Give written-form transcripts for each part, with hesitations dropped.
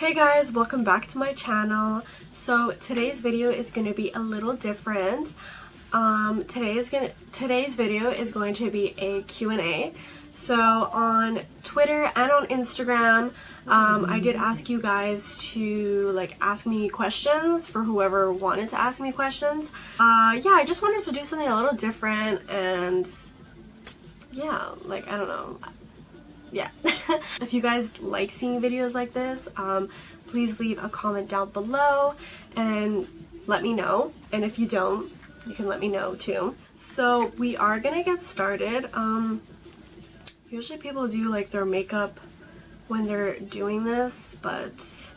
Hey guys, welcome back to my channel. So today's video is going to be a little different. Today's video is going to be a Q&A. So on Twitter and on Instagram, I did ask you guys to ask me questions for whoever wanted to ask me questions. Yeah, I just wanted to do something a little different and yeah, I don't know. Yeah. If you guys like seeing videos like this, please leave a comment down below and let me know. And if you don't, you can let me know too. So we are gonna get started. Usually people do their makeup when they're doing this, but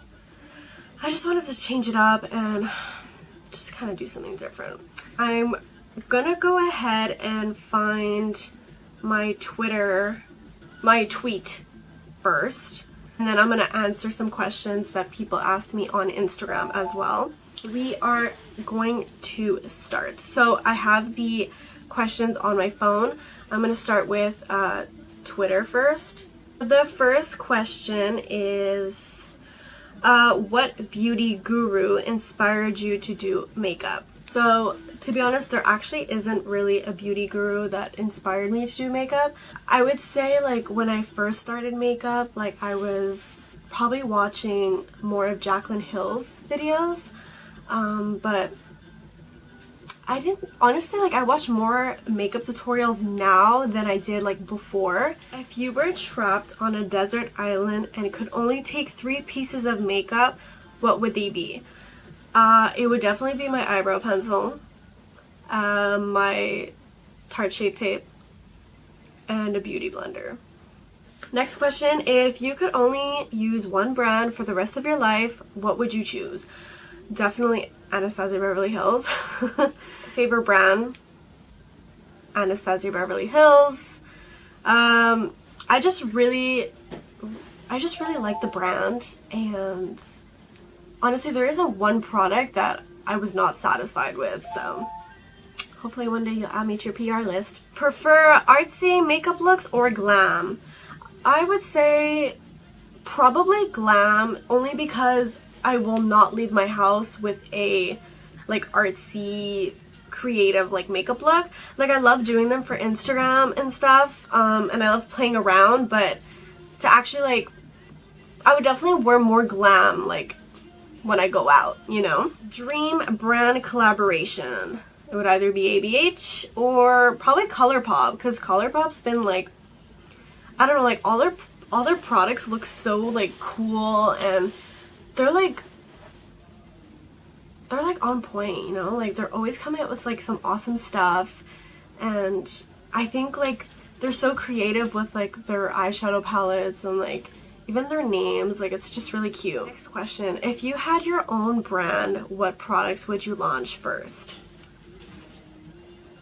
I just wanted to change it up and just kind of do something different. I'm gonna go ahead and find my tweet first, and then I'm going to answer some questions that people asked me on Instagram as well. We are going to start. So I have the questions on my phone. I'm going to start with Twitter first. The first question is, what beauty guru inspired you to do makeup? So, to be honest, there actually isn't really a beauty guru that inspired me to do makeup. I would say, when I first started makeup, I was probably watching more of Jaclyn Hill's videos, but I didn't, honestly, I watch more makeup tutorials now than I did, before. If you were trapped on a desert island and could only take 3 pieces of makeup, what would they be? It would definitely be my eyebrow pencil, my Tarte Shape Tape, and a beauty blender. Next question, if you could only use one brand for the rest of your life, what would you choose? Definitely Anastasia Beverly Hills. Favorite brand? Anastasia Beverly Hills. I just really like the brand, and honestly, there isn't one product that I was not satisfied with, so hopefully one day you'll add me to your PR list. Prefer artsy makeup looks or glam? I would say probably glam, only because I will not leave my house with a artsy, creative makeup look. I love doing them for Instagram and stuff, and I love playing around, but to actually I would definitely wear more glam when I go out, you know? Dream brand collaboration. It would either be ABH or probably ColourPop, because ColourPop's been I don't know, all their products look so cool, and they're on point, you know? They're always coming out with some awesome stuff, and I think they're so creative with their eyeshadow palettes and even their names, it's just really cute. Next question, if you had your own brand, what products would you launch first?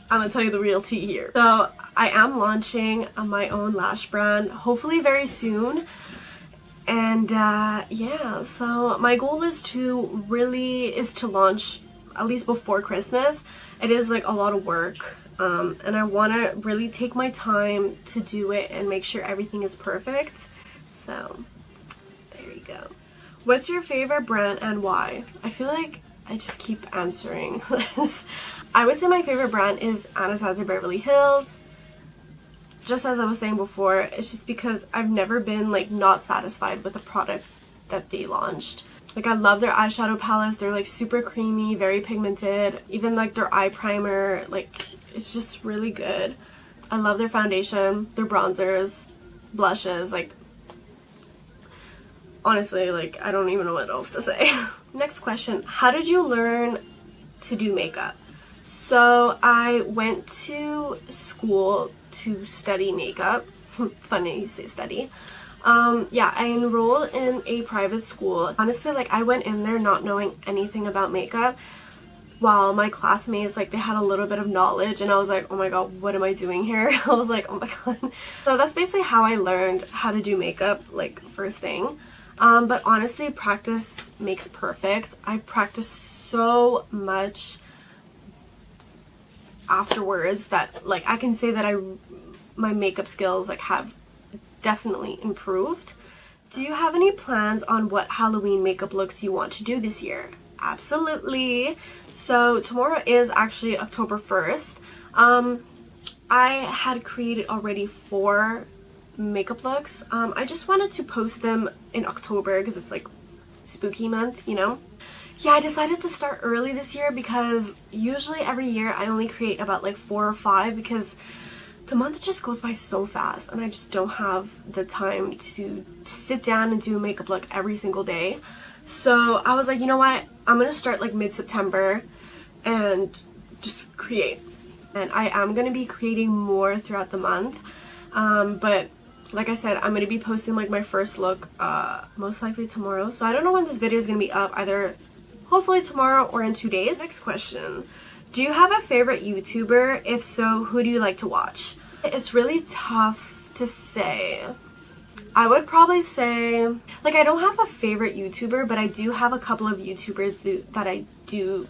I'm gonna tell you the real tea here. So I am launching my own lash brand, hopefully very soon. And yeah, so my goal is to launch at least before Christmas. It is a lot of work, and I want to really take my time to do it and make sure everything is perfect. So, there you go. What's your favorite brand and why? I feel like I just keep answering this. I would say my favorite brand is Anastasia Beverly Hills. Just as I was saying before, it's just because I've never been not satisfied with a product that they launched. I love their eyeshadow palettes. They're super creamy, very pigmented. Even their eye primer, it's just really good. I love their foundation, their bronzers, blushes, honestly, I don't even know what else to say. Next question, how did you learn to do makeup? So I went to school to study makeup. It's funny you say study. Yeah, I enrolled in a private school. Honestly, I went in there not knowing anything about makeup, while my classmates, they had a little bit of knowledge, and I was like, oh my god, what am I doing here? I was like, oh my god. So that's basically how I learned how to do makeup, first thing. But honestly, practice makes perfect. I've practiced so much afterwards that I can say that my makeup skills have definitely improved Do you have any plans on what Halloween makeup looks you want to do this year? Absolutely. So tomorrow is actually October 1st. I had created already 4 makeup looks. I just wanted to post them in October because it's like spooky month, you know? Yeah, I decided to start early this year because usually every year I only create about like 4 or 5 because the month just goes by so fast and I just don't have the time to sit down and do a makeup look every single day. So I was like, you know what, I'm gonna start like mid-September and just create. And I am gonna be creating more throughout the month, but like I said, I'm gonna be posting like my first look most likely tomorrow. So I don't know when this video is gonna be up, either hopefully tomorrow or in 2 days. Next question. Do you have a favorite YouTuber? If so, who do you like to watch? It's really tough to say. I would probably say, like, I don't have a favorite YouTuber, but I do have a couple of YouTubers that I do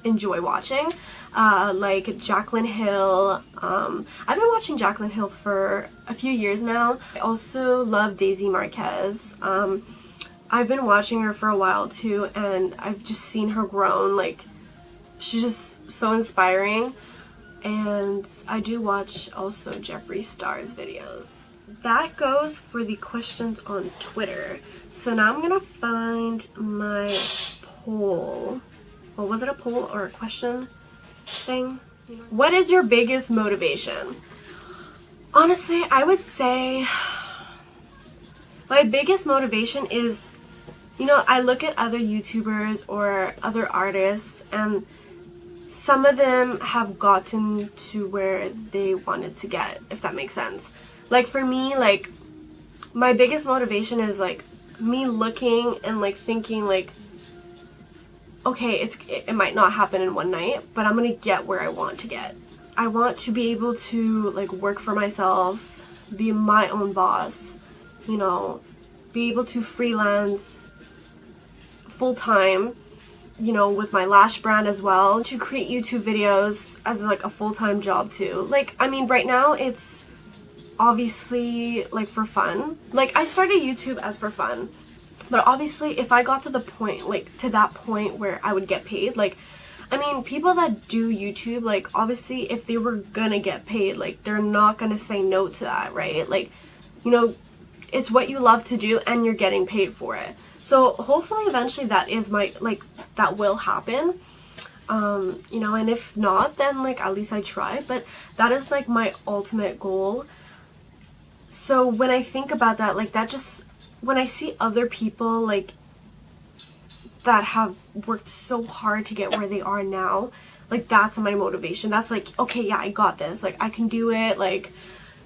enjoy watching. Like Jaclyn Hill. I've been watching Jaclyn Hill for a few years now. I also love Daisy Marquez. I've been watching her for a while too, and I've just seen her grown. Like, she's just so inspiring. And I do watch also Jeffree Star's videos. That goes for the questions on Twitter. So now I'm gonna find my poll. Well, was it a poll or a question thing? What is your biggest motivation? Honestly, I would say my biggest motivation is, you know, I look at other YouTubers or other artists and some of them have gotten to where they wanted to get, if that makes sense. Like for me, like my biggest motivation is like me looking and like thinking like, okay, it might not happen in one night, but I'm gonna get where I want to get. I want to be able to like work for myself, be my own boss, you know, be able to freelance full-time, you know, with my lash brand as well, to create YouTube videos as like a full-time job too. Like, I mean, right now it's obviously like for fun. Like, I started YouTube as for fun, but obviously if I got to the point, like to that point where I would get paid, like, I mean, people that do YouTube, like obviously if they were gonna get paid, like they're not gonna say no to that, right? Like, you know, it's what you love to do and you're getting paid for it. So hopefully eventually that is my, like, that will happen. You know, and if not, then like at least I try, but that is like my ultimate goal. So when I think about that, like that just, when I see other people like that have worked so hard to get where they are now, like that's my motivation. That's like, okay, yeah, I got this, like I can do it. Like,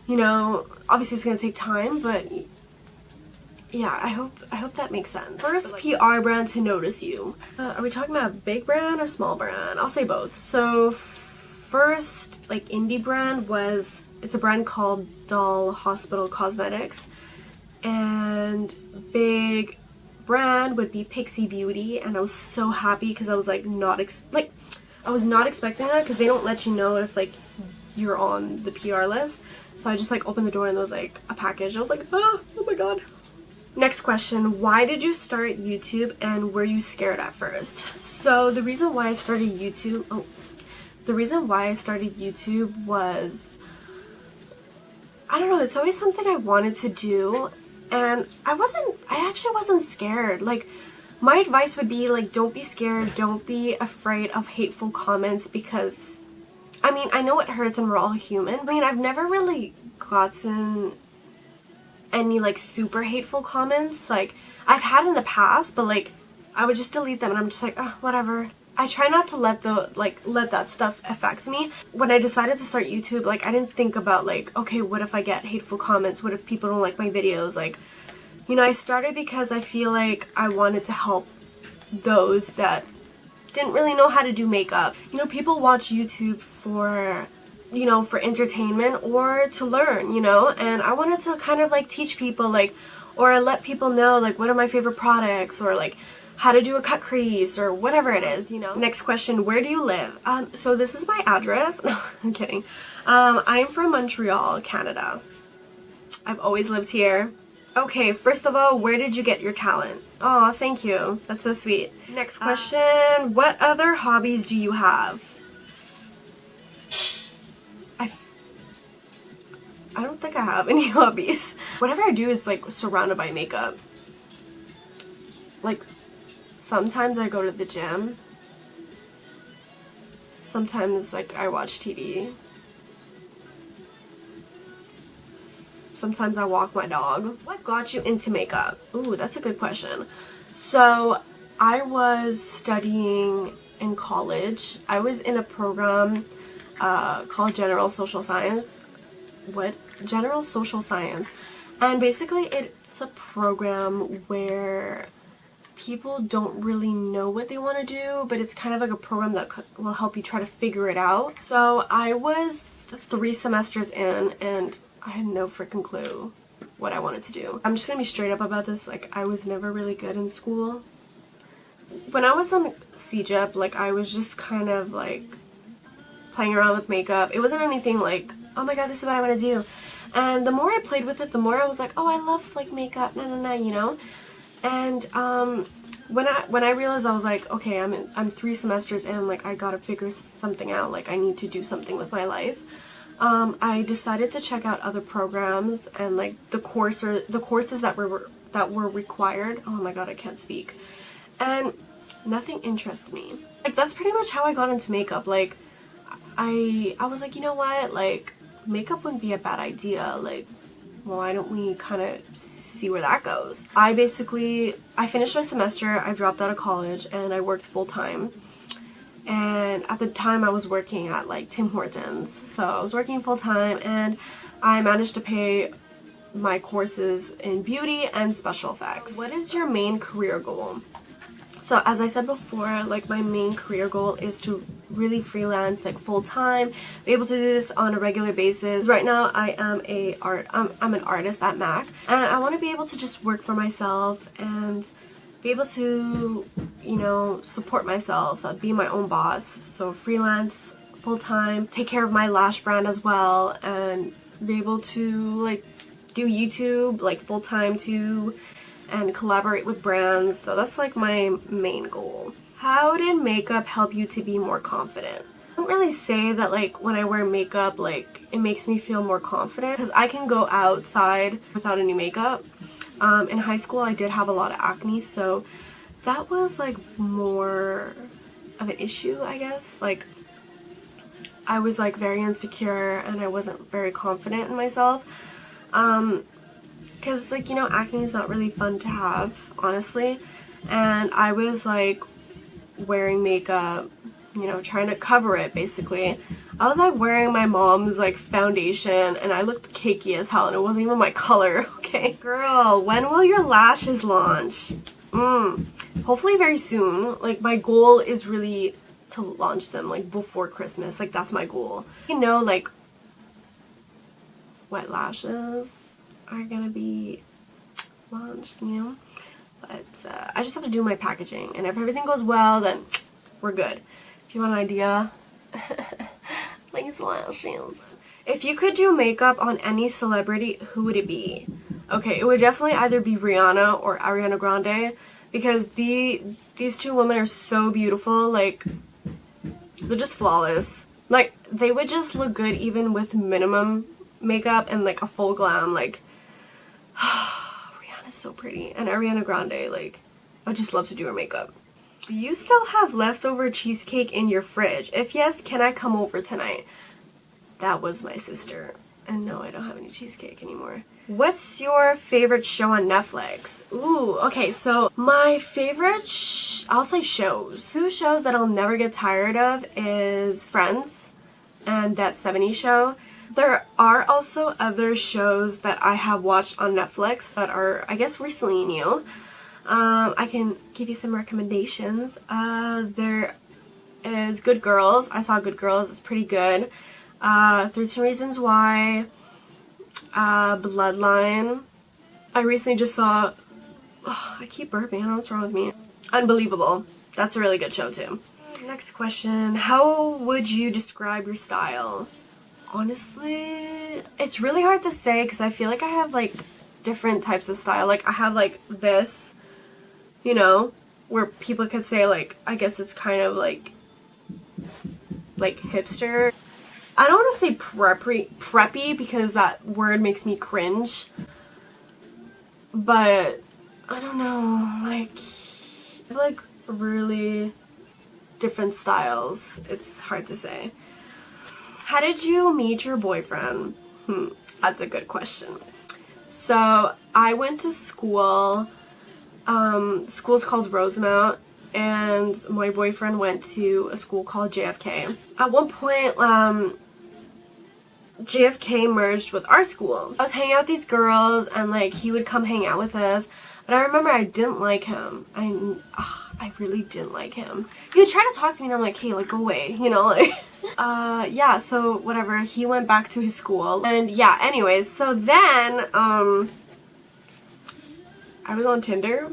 you know, obviously it's gonna take time, but yeah, I hope that makes sense. First PR brand to notice you. Are we talking about a big brand or small brand? I'll say both. So first, like indie brand was, it's a brand called Doll Hospital Cosmetics, and big brand would be Pixie Beauty, and I was so happy because I was like I was not expecting that because they don't let you know if like you're on the PR list. So I just like opened the door and there was like a package. I was like, oh my god. Next question, why did you start YouTube and were you scared at first? So the reason why I started YouTube, was, I don't know, it's always something I wanted to do, and I actually wasn't scared. Like, my advice would be like, don't be scared, don't be afraid of hateful comments, because, I mean, I know it hurts and we're all human. I mean, I've never really gotten any like super hateful comments. Like, I've had in the past, but like I would just delete them and I'm just like, oh, whatever. I try not to let that stuff affect me. When I decided to start YouTube, like I didn't think about like, okay, what if I get hateful comments? What if people don't like my videos? Like, you know, I started because I feel like I wanted to help those that didn't really know how to do makeup. You know, people watch YouTube for, you know, for entertainment or to learn, you know, and I wanted to kind of like teach people, like, or let people know like what are my favorite products, or like how to do a cut crease, or whatever it is, you know. Next question, where do you live? So this is my address. No, I'm kidding. I'm from Montreal, Canada. I've always lived here. Okay, first of all, where did you get your talent? Oh, thank you. That's so sweet. Next question. What other hobbies do you have? I don't think I have any hobbies. Whatever I do is like surrounded by makeup. Like, sometimes I go to the gym. Sometimes like I watch TV. Sometimes I walk my dog. What got you into makeup? Ooh, that's a good question. So, I was studying in college. I was in a program called General Social Science. What? General Social Science. And basically it's a program where people don't really know what they want to do, but it's kind of like a program that will help you try to figure it out. So I was 3 semesters in and I had no freaking clue what I wanted to do. I'm just gonna be straight up about this, like I was never really good in school. When I was in CJEP, like I was just kind of like playing around with makeup. It wasn't anything like, oh my god, this is what I want to do. And the more I played with it, the more I was like, oh, I love like makeup, you know? And when I realized, I was like, okay, I'm 3 semesters in, like I gotta figure something out, like I need to do something with my life. I decided to check out other programs and like the courses that were required. Oh my god, I can't speak. And nothing interested me. Like that's pretty much how I got into makeup. Like I was like, you know what, like makeup wouldn't be a bad idea. Like, why don't we kind of see where that goes? I finished my semester, I dropped out of college, and I worked full-time. And at the time I was working at like Tim Hortons. So I was working full-time and I managed to pay my courses in beauty and special effects. What is your main career goal? So as I said before, like my main career goal is to really freelance like full-time, be able to do this on a regular basis. Right now I am I'm an artist at MAC, and I want to be able to just work for myself and be able to, you know, support myself, be my own boss. So freelance full-time, take care of my lash brand as well, and be able to like do YouTube like full-time too, and collaborate with brands. So that's like my main goal. How did makeup help you to be more confident? I don't really say that like when I wear makeup like it makes me feel more confident, because I can go outside without any makeup. In high school I did have a lot of acne, so that was like more of an issue, I guess. Like I was like very insecure and I wasn't very confident in myself. Because like, you know, acne is not really fun to have, honestly. And I was like wearing makeup, you know, trying to cover it basically. I was like wearing my mom's like foundation and I looked cakey as hell and it wasn't even my color, okay? Girl, when will your lashes launch? Hopefully very soon. Like my goal is really to launch them like before Christmas. Like that's my goal. You know, like wet lashes are gonna be launched, you know? But I just have to do my packaging, and if everything goes well, then we're good. If you want an idea, these lashes. If you could do makeup on any celebrity, who would it be? Okay, it would definitely either be Rihanna or Ariana Grande, because these 2 women are so beautiful. Like, they're just flawless. Like, they would just look good even with minimum makeup and like a full glam. Like, Rihanna's so pretty, and Ariana Grande, like, I just love to do her makeup. Do you still have leftover cheesecake in your fridge? If yes, can I come over tonight? That was my sister. And no, I don't have any cheesecake anymore. What's your favorite show on Netflix? Ooh, okay, so my favorite, I'll say shows. 2 shows that I'll never get tired of is Friends and That 70s Show. There are also other shows that I have watched on Netflix that are, I guess, recently new. I can give you some recommendations. There is Good Girls. I saw Good Girls. It's pretty good. 13 Reasons Why. Bloodline. I recently just saw... Oh, I keep burping. I don't know what's wrong with me. Unbelievable. That's a really good show too. Next question. How would you describe your style? Honestly, it's really hard to say because I feel like I have like different types of style. Like I have like this, you know, where people could say like, I guess it's kind of like hipster. I don't want to say preppy because that word makes me cringe. But I don't know, like really different styles. It's hard to say. How did you meet your boyfriend? That's a good question. So I went to school. School's called Rosemount, and my boyfriend went to a school called JFK. At one point, JFK merged with our school. I was hanging out with these girls, and like he would come hang out with us. But I remember I didn't like him. I really didn't like him. He would try to talk to me, and I'm like, hey, like go away, you know, like. Yeah. So whatever. He went back to his school, and yeah. Anyways, so then I was on Tinder.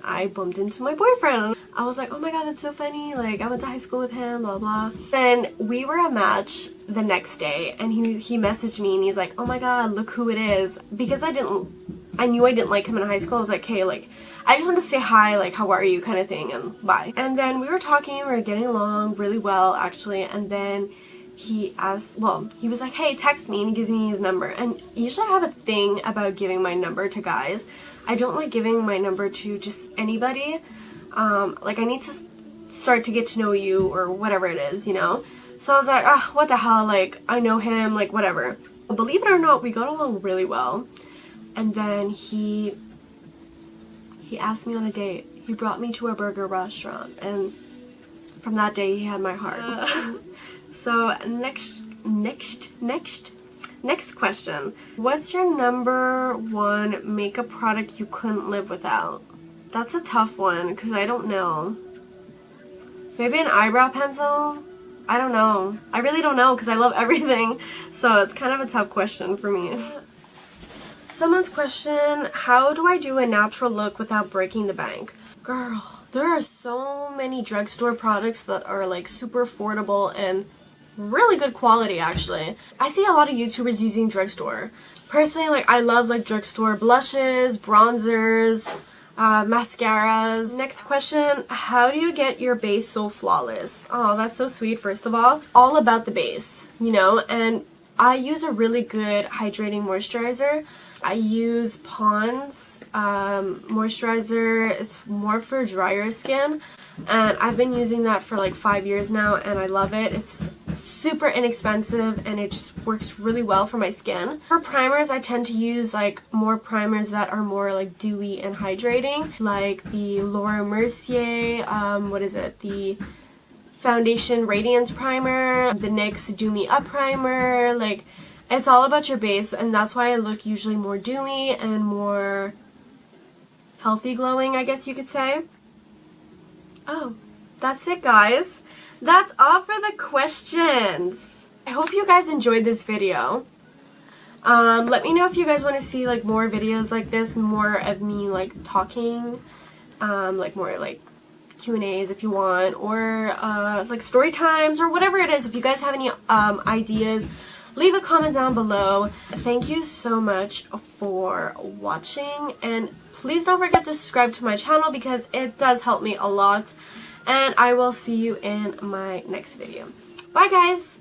I bumped into my boyfriend. I was like, oh my god, that's so funny. Like, I went to high school with him, blah, blah. Then we were a match the next day, and he messaged me, and he's like, oh my god, look who it is. Because I knew I didn't like him in high school. I was like, hey, like, I just wanted to say hi, like, how are you, kind of thing, and bye. And then we were talking, we were getting along really well, actually, and then he was like, hey, text me, and he gives me his number. And usually I have a thing about giving my number to guys. I don't like giving my number to just anybody. Like, I need to start to get to know you, or whatever it is, you know? So I was like, what the hell, like, I know him, like, whatever. Believe it or not, we got along really well. And then he asked me on a date. He brought me to a burger restaurant, and from that day, he had my heart. So next question. What's your #1 makeup product you couldn't live without? That's a tough one because I don't know. Maybe an eyebrow pencil? I don't know. I really don't know because I love everything. So it's kind of a tough question for me. Someone's question, how do I do a natural look without breaking the bank? Girl, there are so many drugstore products that are like super affordable and really good quality, actually. I see a lot of YouTubers using drugstore. Personally, like, I love like drugstore blushes, bronzers, mascaras. Next question, how do you get your base so flawless? Oh, that's so sweet, first of all. It's all about the base, you know, and I use a really good hydrating moisturizer. I use Pond's moisturizer. It's more for drier skin, and I've been using that for like 5 years now, and I love it. It's super inexpensive, and it just works really well for my skin. For primers, I tend to use like more primers that are more like dewy and hydrating, like the Laura Mercier, the Foundation Radiance Primer, the NYX Do Me Up Primer. Like, it's all about your base, and that's why I look usually more dewy and more healthy glowing, I guess you could say. Oh, that's it, guys. That's all for the questions. I hope you guys enjoyed this video. Let me know if you guys want to see like more videos like this, more of me like talking, like more like Q&As if you want, or like story times, or whatever it is. If you guys have any ideas, leave a comment down below. Thank you so much for watching, and please don't forget to subscribe to my channel because it does help me a lot, and I will see you in my next video. Bye, guys!